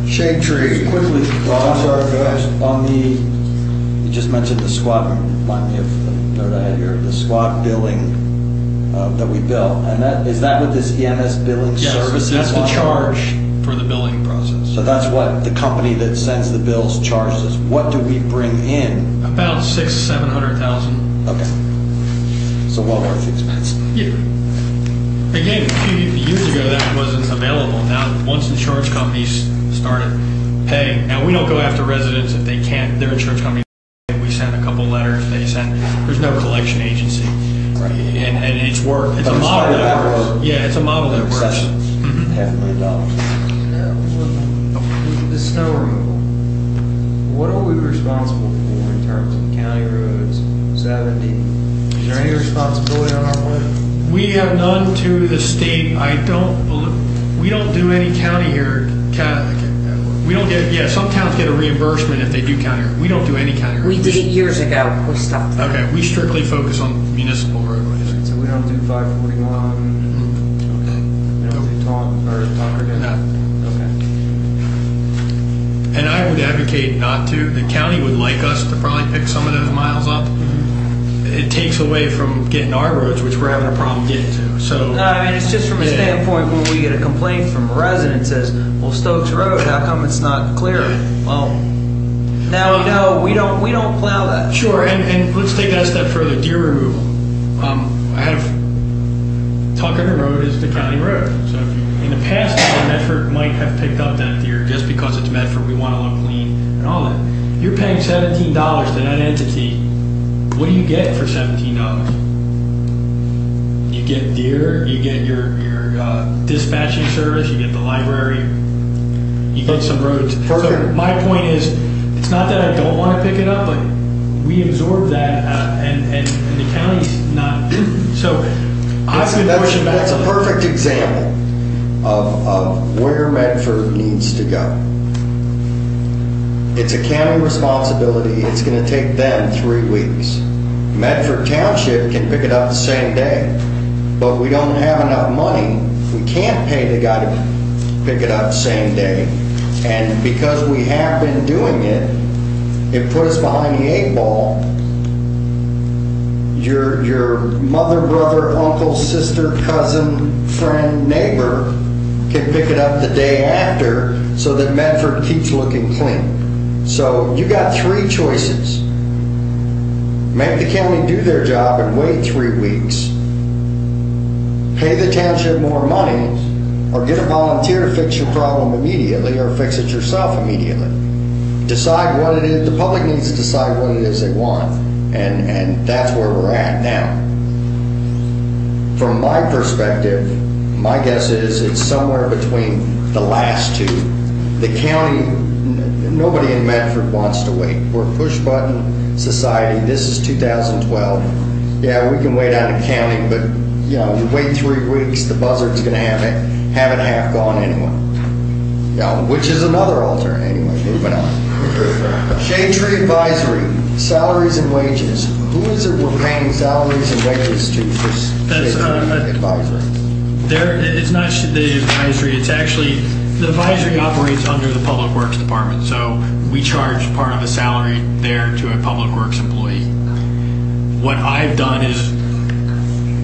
Shade tree. Quickly, I'm sorry, go ahead. you just mentioned the squad, remind me of the note I had here, the squad billing that we bill, and is that what this EMS billing services? Yes, that's the line? charge for the billing process. So that's what the company that sends the bills charges us. What do we bring in? About 600,000-700,000. Okay. So well worth the expense. Yeah. Again, a few years ago, that wasn't available. Now, once insurance companies started paying, now we don't go after residents if they can't, their insurance company, we send a couple letters, they send, there's no collection agency. And it's worked. It's a model that works. Yeah, it's a model that works. $500,000. The snow removal, what are we responsible for in terms of county roads, 70? Is there any responsibility on our part? We have none to the state. We don't do any county here. We don't get, some towns get a reimbursement if they do county. We don't do any county roads. We did it years ago. We stopped that. Okay, we strictly focus on municipal roadways. So we don't do 541? Okay. We don't do Tonker? No. Okay. And I would advocate not to. The county would like us to probably pick some of those miles up. It takes away from getting our roads, which we're having a problem getting to. So, No, I mean, it's just from a standpoint when we get a complaint from a resident says, well, Stokes Road, how come it's not clear? Well, now we know we don't plow that. Sure, and let's take that a step further. Deer removal. I have Tucker Road is the county road. So in the past, Medford might have picked up that deer just because it's Medford. We want to look clean and all that. You're paying $17 to that entity. What do you get for $17? You get deer, you get your dispatching service, you get the library, you get some roads. Perfect. So my point is, it's not that I don't want to pick it up, but we absorb that, and the county's not. So I've been pushing back. That's a perfect example of where Medford needs to go. It's a county responsibility. It's going to take them 3 weeks. Medford Township can pick it up the same day, but we don't have enough money. We can't pay the guy to pick it up same day. And because we have been doing it, it put us behind the 8 ball. Your mother, brother, uncle, sister, cousin, friend, neighbor can pick it up the day after so that Medford keeps looking clean. So you got 3 choices. Make the county do their job and wait 3 weeks, pay the township more money, or get a volunteer to fix your problem immediately or fix it yourself immediately. Decide what it is. The public needs to decide what it is they want, and that's where we're at now. From my perspective, my guess is it's somewhere between the last two. The county, nobody in Medford wants to wait. We're a push-button society. This is 2012. Yeah, we can wait on the county, but you wait 3 weeks, the buzzard's going to have it half gone anyway. Which is another alternate. Anyway, moving on. Shade Tree Advisory, salaries and wages. Who is it we're paying salaries and wages to for Shade Tree Advisory? It's not the advisory. It's actually the advisory operates under the Public Works Department. So we charge part of a salary there to a Public Works employee. What I've done is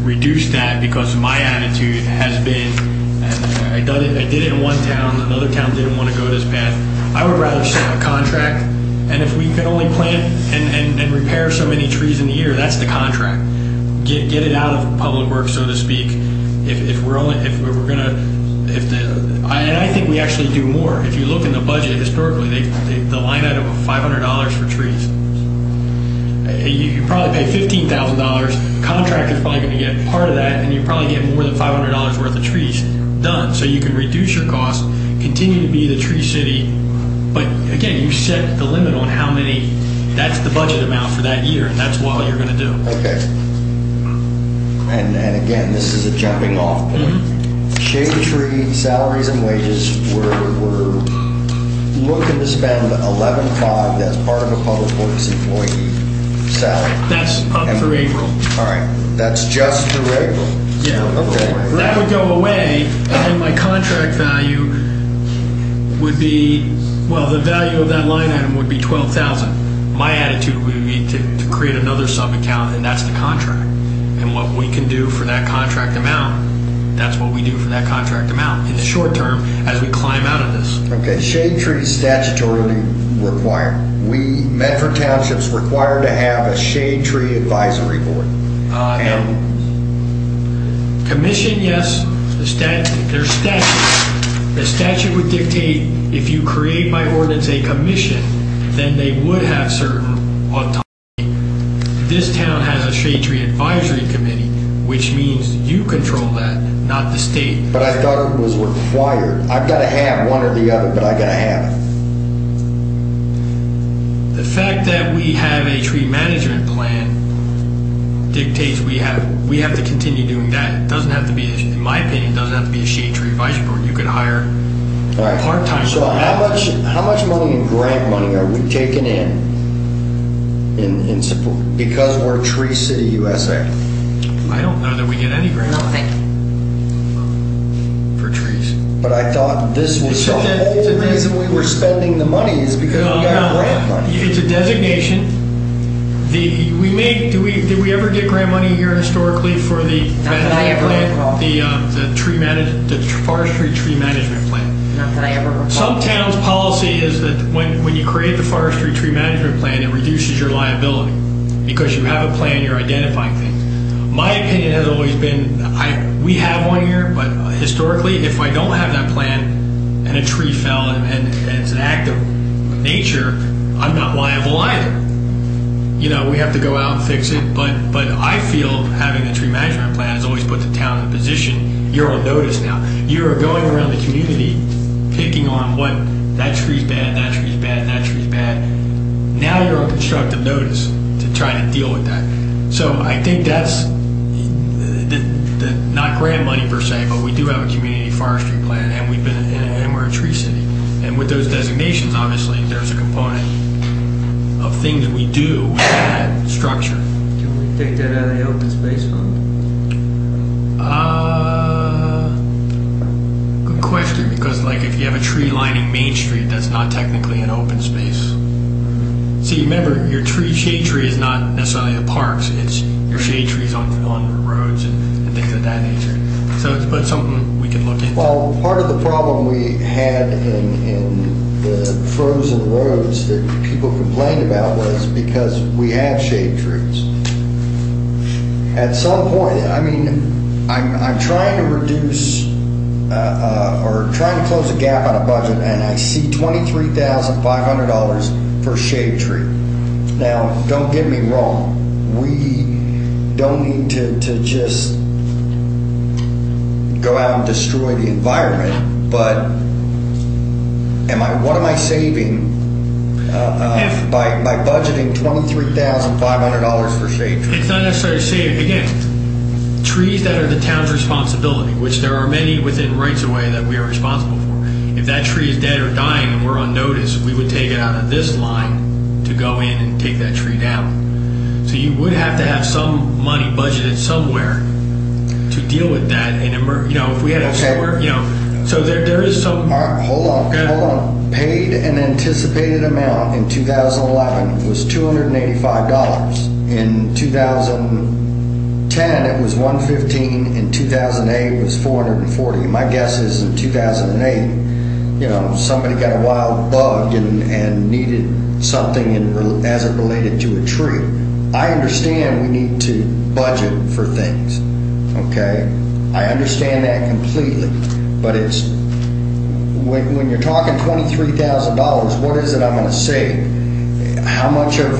reduce that because my attitude has been, and I did it in one town, another town didn't want to go this path. I would rather set a contract, and if we can only plant and repair so many trees in a year, that's the contract. Get it out of Public Works, so to speak. And I think we actually do more. If you look in the budget historically, the line item of $500 for trees. You probably pay $15,000. Contractor's probably going to get part of that, and you probably get more than $500 worth of trees done. So you can reduce your costs, continue to be the tree city, but again, you set the limit on how many. That's the budget amount for that year, and that's what you're going to do. Okay. And again, this is a jumping off point. Mm-hmm. Shade Tree salaries and wages, we're looking to spend $11,500. That's part of a Public Works employee salary. That's up through April. All right, that's just through April. Yeah. Okay. That would go away, and then my contract value would be, well, the value of that line item would be $12,000. My attitude would be to create another sub-account, and that's the contract. And what we can do for that contract amount, that's what we do for that contract amount in the short term as we climb out of this. Okay, Shade Tree statutorily required. Medford Township's required to have a Shade Tree Advisory Board. No. Commission, yes, there's statute. The statute would dictate if you create by ordinance a commission, then they would have certain autonomy. This town has a Shade Tree Advisory Committee, which means you control that, not the state. But I thought it was required. I've got to have one or the other, but I got to have it. The fact that we have a tree management plan dictates we have to continue doing that. It doesn't have to be, in my opinion, it doesn't have to be a Shade Tree Advisory Board. You could hire part-time. So how much money in grant money are we taking in support, because we're Tree City, USA? I don't know that we get any grant money Nothing. for trees. But I thought this was the whole reason we were spending the money is because we got grant money. It's a designation. Did we ever get grant money here historically for the Not that I ever recall. the forestry tree management plan? Not that I ever recall. Some towns' policy is that when you create the forestry tree management plan, it reduces your liability because you have a plan, you're identifying things. My opinion has always been, we have one here, but historically, if I don't have that plan and a tree fell and it's an act of nature, I'm not liable either. You know, we have to go out and fix it, but I feel having the tree management plan has always put the town in a position, you're on notice now. You're going around the community picking on what, that tree's bad, that tree's bad, that tree's bad. Now you're on constructive notice to try to deal with that. So I think that's not grant money per se, but we do have a community forestry plan, and we're a tree city. And with those designations, obviously, there's a component of things we do with that structure. Can we take that out of the open space fund? Good question, because like if you have a tree lining Main Street, that's not technically an open space. See, remember, your shade tree is not necessarily the parks, it's your shade trees on roads and things of that nature. So it's but something we could look into. Well, part of the problem we had in the frozen roads that people complained about was because we have shade trees. At some point, I mean, I'm trying to reduce or trying to close a gap on a budget, and I see $23,500 for shade tree. Now, don't get me wrong. We don't need to just go out and destroy the environment, but what am I saving by budgeting $23,500 for shade trees? It's not necessarily saving. Again, trees that are the town's responsibility, which there are many within rights-of-way that we are responsible for. If that tree is dead or dying and we're on notice, we would take it out of this line to go in and take that tree down. So you would have to have some money budgeted somewhere to deal with that. And if we had a store, so there is some. All right, hold on. Paid and anticipated amount in 2011 was $285. In 2010, it was $115. In 2008, it was $440. My guess is in 2008, somebody got a wild bug and needed something as it related to a tree. I understand we need to budget for things, okay? I understand that completely, but it's when you're talking $23,000, what is it I'm going to save? How much of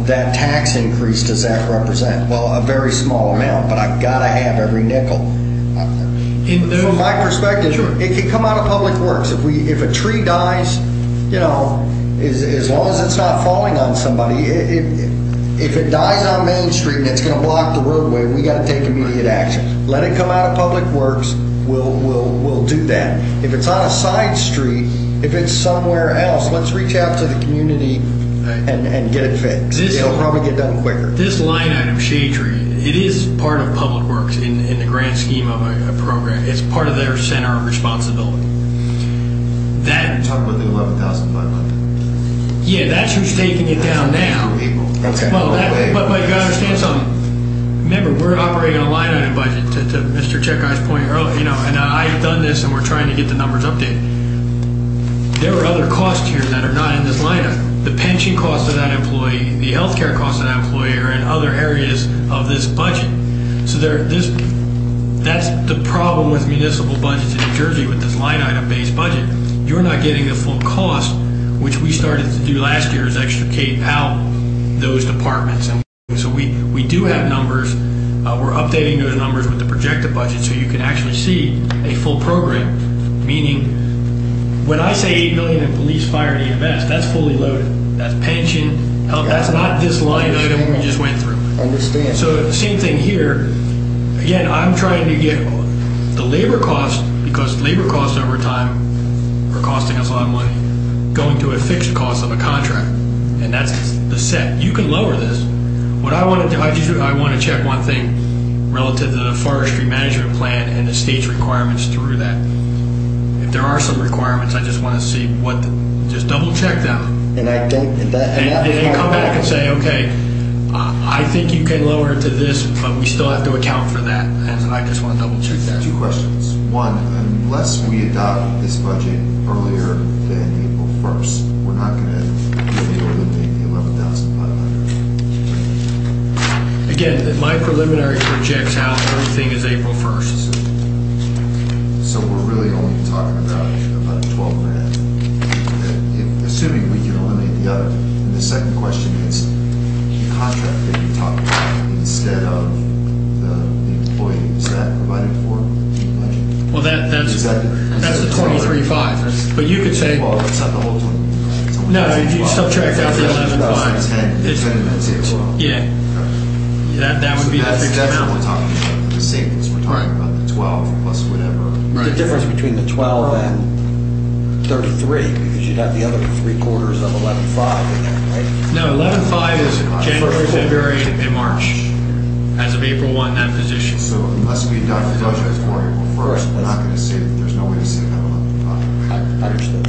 that tax increase does that represent? Well, a very small amount, but I've got to have every nickel. From my perspective, sure. It can come out of public works. If a tree dies, as long as it's not falling on somebody, if it dies on Main Street and it's going to block the roadway, we got to take immediate action. Let it come out of public works. We'll do that. If it's on a side street, if it's somewhere else, let's reach out to the community and get it fixed. It'll probably get done quicker. This line item, shade tree, it is part of public works in the grand scheme of a program. It's part of their center of responsibility. You're talking about the 11,500. Yeah, that's who's taking it down now. Okay. Well, but you got to understand something. Remember, we're operating on a line item budget. To Mr. Checkey's point earlier, and I've done this, and we're trying to get the numbers updated. There are other costs here that are not in this line item. The pension cost of that employee, the health care cost of that employee are in other areas of this budget. So that's the problem with municipal budgets in New Jersey with this line item based budget. You're not getting the full cost, which we started to do last year, is extricate out those departments. And so we do have numbers. We're updating those numbers with the projected budget so you can actually see a full program. Meaning, when I say $8 million in police, fire, and EMS, that's fully loaded. That's pension, health. That's not this line item we just went through. Understand. So the same thing here. Again, I'm trying to get the labor cost, because labor costs over time are costing us a lot of money, going to a fixed cost of a contract, and that's the set. You can lower this. What I want to do, I want to check one thing relative to the forestry management plan and the state's requirements through that. If there are some requirements, I just want to see just double check them. And I think that, And then come back and say, okay, I think you can lower it to this, but we still have to account for that. And I just want to double check that. Two questions. One, unless we adopt this budget earlier than April 1st, we're not going to be able to eliminate the 11,500. Again, my preliminary projects out everything is April 1st. So we're really only talking about 12 grand. Assuming we can eliminate the other. And the second question is the contract that you talked about instead of the employee. Is that provided for in the budget? Well, that's the 23.5. But you could say, Well, it's not the whole 20. no, you subtract out the 11.5. It's 10 and that's it. Yeah, that would be the fixed That's what we're amount. talking about, the savings. We're talking about the 12 plus whatever. The difference between the 12 and 33, because you'd have the other 3/4 of 11.5 in there, right? No, 11.5 is January, February, and March. As of April 1, that position. So unless we adopt the budget for April 1st, we're not going to say that there's no way to save that 11.5. Understood.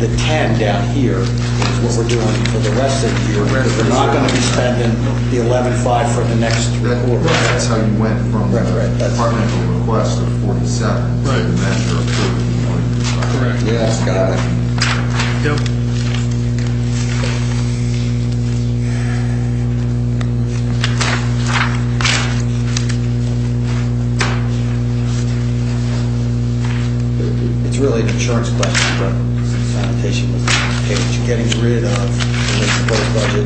The 10 down here is what we're doing for the rest of the year. We're not going to be spending the 11.5 for the next 3 quarters. That's how you went from the departmental request of 47 to Right. the measure of 31. Correct. Yes, got it. Yep. It's really an insurance question, but sanitation was page. Getting rid of the proposed budget,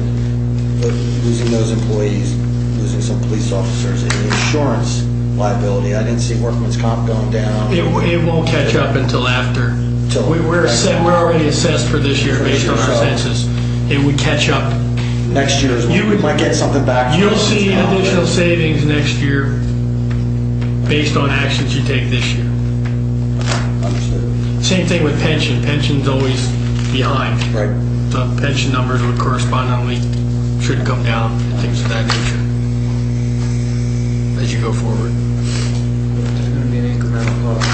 losing those employees, losing some police officers, and the insurance liability. I didn't see workman's comp going down. It won't catch up until after. Till We're already assessed for this year based on our census. It would catch up. Next year is when we might get something back. You'll see additional savings next year based on actions you take this year. Understood. Same thing with pension. Pension's always behind. Right. The pension numbers would correspondingly should come down, and things of that nature as you go forward. There's going to be an incremental cost.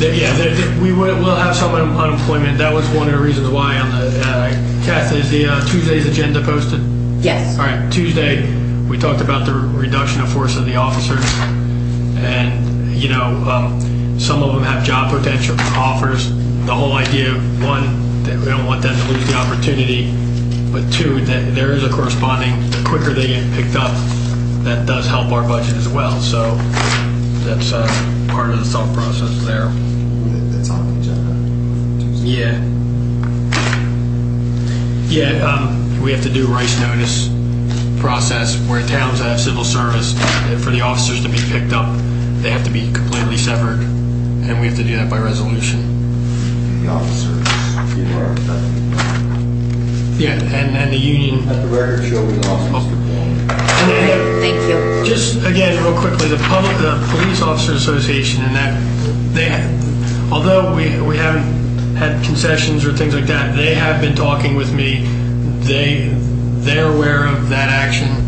We'll have some unemployment. That was one of the reasons why on the, Kath, is the Tuesday's agenda posted? Yes. All right, Tuesday, we talked about the reduction of force of the officers. And, some of them have job potential offers. The whole idea, one, that we don't want them to lose the opportunity, but two, that there is a corresponding, the quicker they get picked up, that does help our budget as well. So that's part of the thought process there. That's on the agenda. Tuesday. We have to do rice notice process where towns that have civil service, for the officers to be picked up, they have to be completely severed, and we have to do that by resolution. The officers. Yeah, and the union. Let the record show we lost Mr. Thank you. Just again, real quickly, the Police Officers Association, and that although we haven't had concessions or things like that, they have been talking with me. They're aware of that action.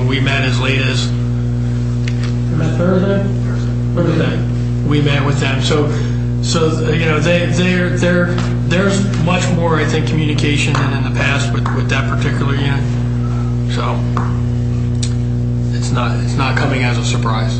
We met as late as Thursday. We met with them. So there's much more, I think, communication than in the past with that particular unit. So it's not coming as a surprise.